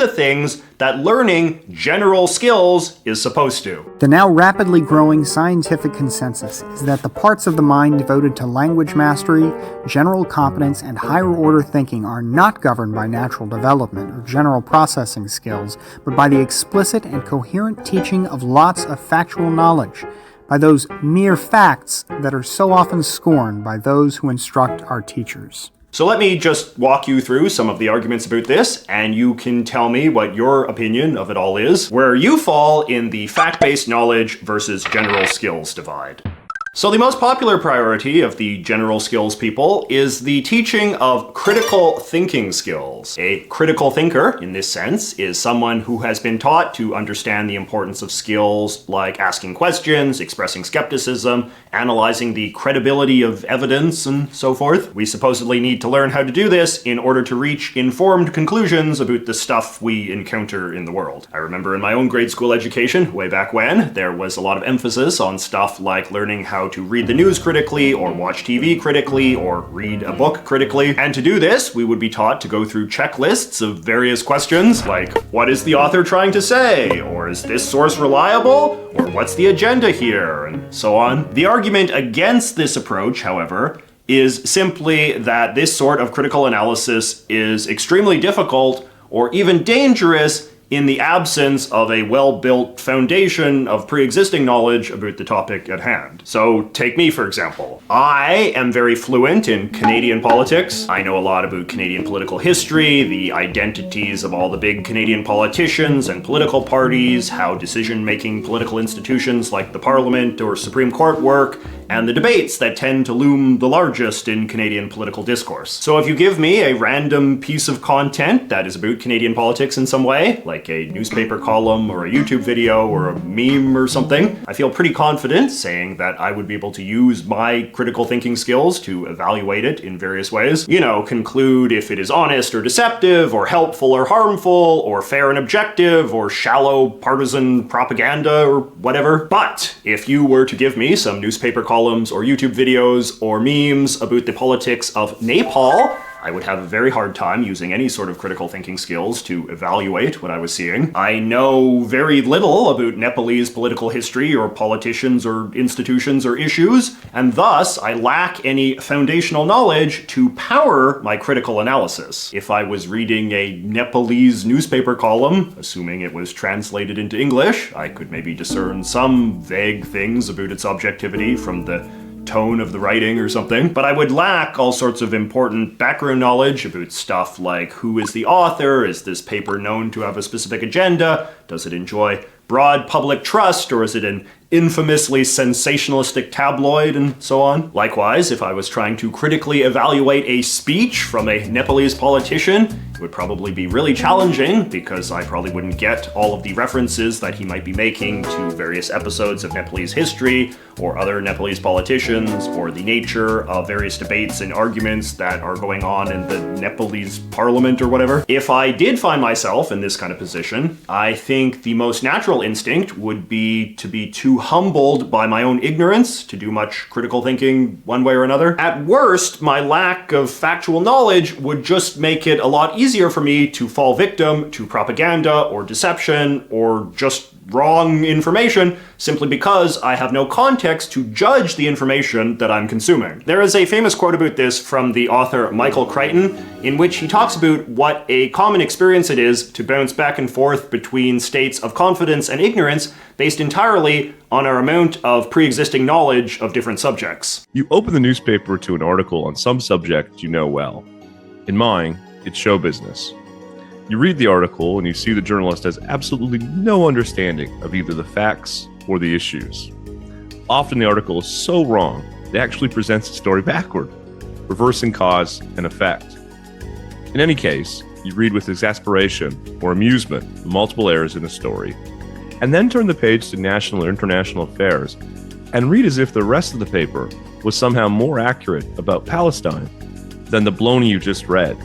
the things that learning general skills is supposed to. The now rapidly growing scientific consensus is that the parts of the mind devoted to language mastery, general competence, and higher order thinking are not governed by natural development or general processing skills, but by the explicit and coherent teaching of lots of factual knowledge, by those mere facts that are so often scorned by those who instruct our teachers. So let me just walk you through some of the arguments about this, and you can tell me what your opinion of it all is, where you fall in the fact-based knowledge versus general skills divide. So the most popular priority of the general skills people is the teaching of critical thinking skills. A critical thinker, in this sense, is someone who has been taught to understand the importance of skills like asking questions, expressing skepticism, analyzing the credibility of evidence, and so forth. We supposedly need to learn how to do this in order to reach informed conclusions about the stuff we encounter in the world. I remember in my own grade school education, way back when, there was a lot of emphasis on stuff like learning how to read the news critically, or watch TV critically, or read a book critically. And to do this, we would be taught to go through checklists of various questions, like, what is the author trying to say? Or is this source reliable? Or what's the agenda here? And so on. The argument against this approach, however, is simply that this sort of critical analysis is extremely difficult, or even dangerous, in the absence of a well-built foundation of pre-existing knowledge about the topic at hand. So take me, for example. I am very fluent in Canadian politics. I know a lot about Canadian political history, the identities of all the big Canadian politicians and political parties, how decision-making political institutions like the Parliament or Supreme Court work, and the debates that tend to loom the largest in Canadian political discourse. So if you give me a random piece of content that is about Canadian politics in some way, like a newspaper column or a YouTube video or a meme or something, I feel pretty confident saying that I would be able to use my critical thinking skills to evaluate it in various ways. You know, conclude if it is honest or deceptive, or helpful or harmful, or fair and objective, or shallow partisan propaganda or whatever. But if you were to give me some newspaper columns or YouTube videos or memes about the politics of Nepal, I would have a very hard time using any sort of critical thinking skills to evaluate what I was seeing. I know very little about Nepalese political history or politicians or institutions or issues, and thus I lack any foundational knowledge to power my critical analysis. If I was reading a Nepalese newspaper column, assuming it was translated into English, I could maybe discern some vague things about its objectivity from the tone of the writing or something, but I would lack all sorts of important background knowledge about stuff like who is the author, is this paper known to have a specific agenda, does it enjoy broad public trust, or is it an infamously sensationalistic tabloid, and so on. Likewise, if I was trying to critically evaluate a speech from a Nepalese politician, it would probably be really challenging because I probably wouldn't get all of the references that he might be making to various episodes of Nepalese history or other Nepalese politicians, or the nature of various debates and arguments that are going on in the Nepalese parliament or whatever. If I did find myself in this kind of position, I think the most natural instinct would be to be too humbled by my own ignorance to do much critical thinking one way or another. At worst, my lack of factual knowledge would just make it a lot easier for me to fall victim to propaganda or deception or just wrong information simply because I have no context to judge the information that I'm consuming. There is a famous quote about this from the author Michael Crichton, in which he talks about what a common experience it is to bounce back and forth between states of confidence and ignorance based entirely on our amount of pre-existing knowledge of different subjects. You open the newspaper to an article on some subject you know well. In mine, it's show business. You read the article and you see the journalist has absolutely no understanding of either the facts or the issues. Often the article is so wrong, it actually presents the story backward, reversing cause and effect. In any case, you read with exasperation or amusement the multiple errors in a story, and then turn the page to national or international affairs and read as if the rest of the paper was somehow more accurate about Palestine than the baloney you just read.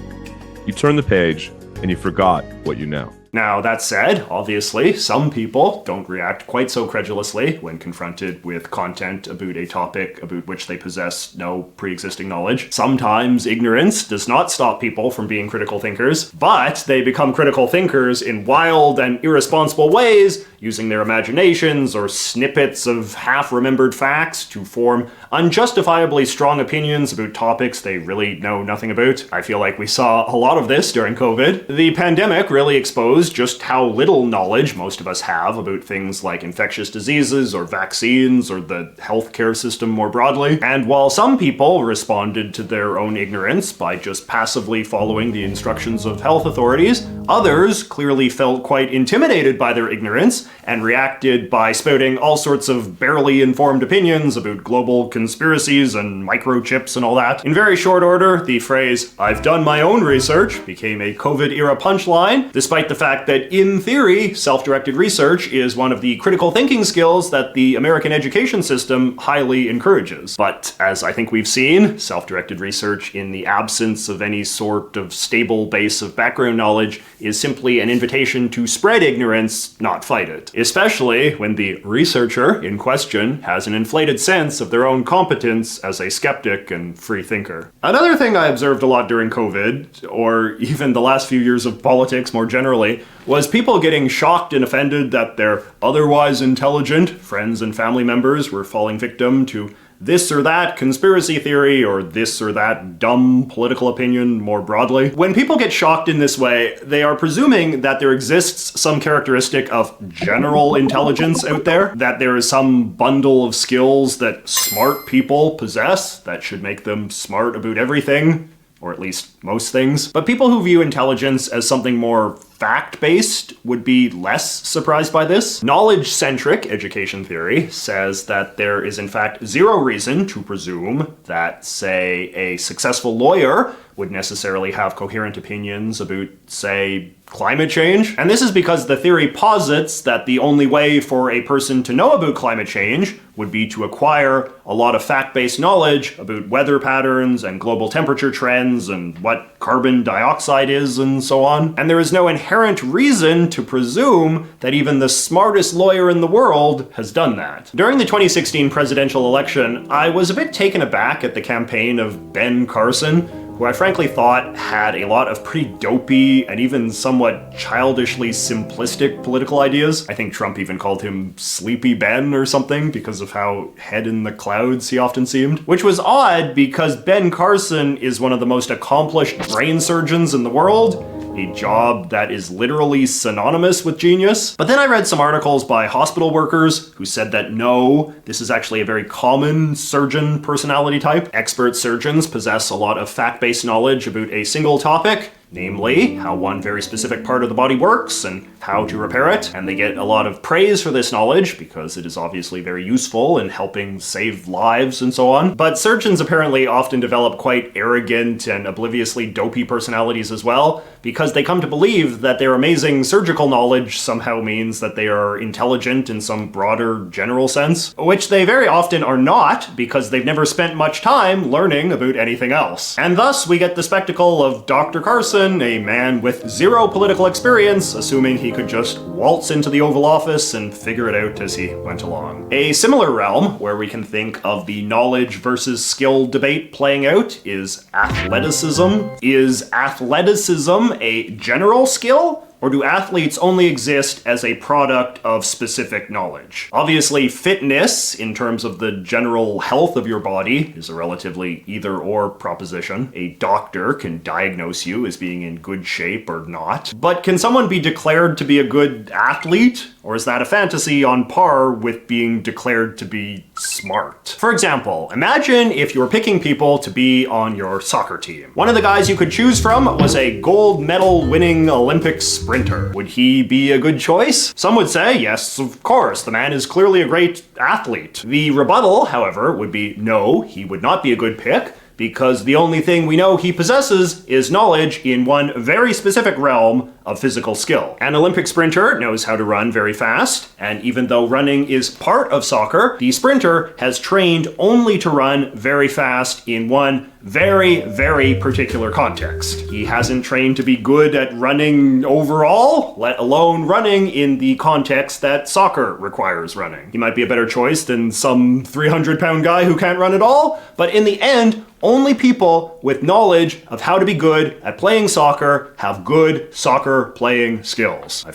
You turn the page and you forgot what you know. Now, that said, obviously, some people don't react quite so credulously when confronted with content about a topic about which they possess no pre-existing knowledge. Sometimes ignorance does not stop people from being critical thinkers, but they become critical thinkers in wild and irresponsible ways, using their imaginations or snippets of half-remembered facts to form unjustifiably strong opinions about topics they really know nothing about. I feel like we saw a lot of this during COVID. The pandemic really exposed just how little knowledge most of us have about things like infectious diseases or vaccines or the healthcare system more broadly. And while some people responded to their own ignorance by just passively following the instructions of health authorities, others clearly felt quite intimidated by their ignorance and reacted by spouting all sorts of barely informed opinions about global conspiracies and microchips and all that. In very short order, the phrase, "I've done my own research," became a COVID-era punchline, despite the fact that in theory, self-directed research is one of the critical thinking skills that the American education system highly encourages. But as I think we've seen, self-directed research in the absence of any sort of stable base of background knowledge is simply an invitation to spread ignorance, not fight it. Especially when the researcher in question has an inflated sense of their own competence as a skeptic and free thinker. Another thing I observed a lot during COVID, or even the last few years of politics more generally, was people getting shocked and offended that their otherwise intelligent friends and family members were falling victim to this or that conspiracy theory or this or that dumb political opinion more broadly. When people get shocked in this way, they are presuming that there exists some characteristic of general intelligence out there, that there is some bundle of skills that smart people possess that should make them smart about everything, or at least most things. But people who view intelligence as something more fact-based would be less surprised by this. Knowledge-centric education theory says that there is in fact zero reason to presume that, say, a successful lawyer would necessarily have coherent opinions about, say, climate change. And this is because the theory posits that the only way for a person to know about climate change would be to acquire a lot of fact-based knowledge about weather patterns and global temperature trends and what carbon dioxide is and so on. And there is no inherent reason to presume that even the smartest lawyer in the world has done that. During the 2016 presidential election, I was a bit taken aback at the campaign of Ben Carson, who I frankly thought had a lot of pretty dopey and even somewhat childishly simplistic political ideas. I think Trump even called him Sleepy Ben or something because of how head in the clouds he often seemed. Which was odd because Ben Carson is one of the most accomplished brain surgeons in the world, a job that is literally synonymous with genius. But then I read some articles by hospital workers who said that no, this is actually a very common surgeon personality type. Expert surgeons possess a lot of fact-based knowledge about a single topic, namely how one very specific part of the body works and how to repair it, and they get a lot of praise for this knowledge because it is obviously very useful in helping save lives and so on. But surgeons apparently often develop quite arrogant and obliviously dopey personalities as well, because they come to believe that their amazing surgical knowledge somehow means that they are intelligent in some broader general sense, which they very often are not because they've never spent much time learning about anything else. And thus we get the spectacle of Dr. Carson, a man with zero political experience, assuming he could just waltz into the Oval Office and figure it out as he went along. A similar realm where we can think of the knowledge versus skill debate playing out is athleticism. Is athleticism a general skill? Or do athletes only exist as a product of specific knowledge? Obviously, fitness, in terms of the general health of your body, is a relatively either-or proposition. A doctor can diagnose you as being in good shape or not. But can someone be declared to be a good athlete? Or is that a fantasy on par with being declared to be smart? For example, imagine if you were picking people to be on your soccer team. One of the guys you could choose from was a gold medal winning Olympic sprinter. Would he be a good choice? Some would say, yes, of course, the man is clearly a great athlete. The rebuttal, however, would be no, he would not be a good pick, because the only thing we know he possesses is knowledge in one very specific realm of physical skill. An Olympic sprinter knows how to run very fast, and even though running is part of soccer, the sprinter has trained only to run very fast in one very, very particular context. He hasn't trained to be good at running overall, let alone running in the context that soccer requires running. He might be a better choice than some 300-pound guy who can't run at all, but in the end, only people with knowledge of how to be good at playing soccer have good soccer playing skills.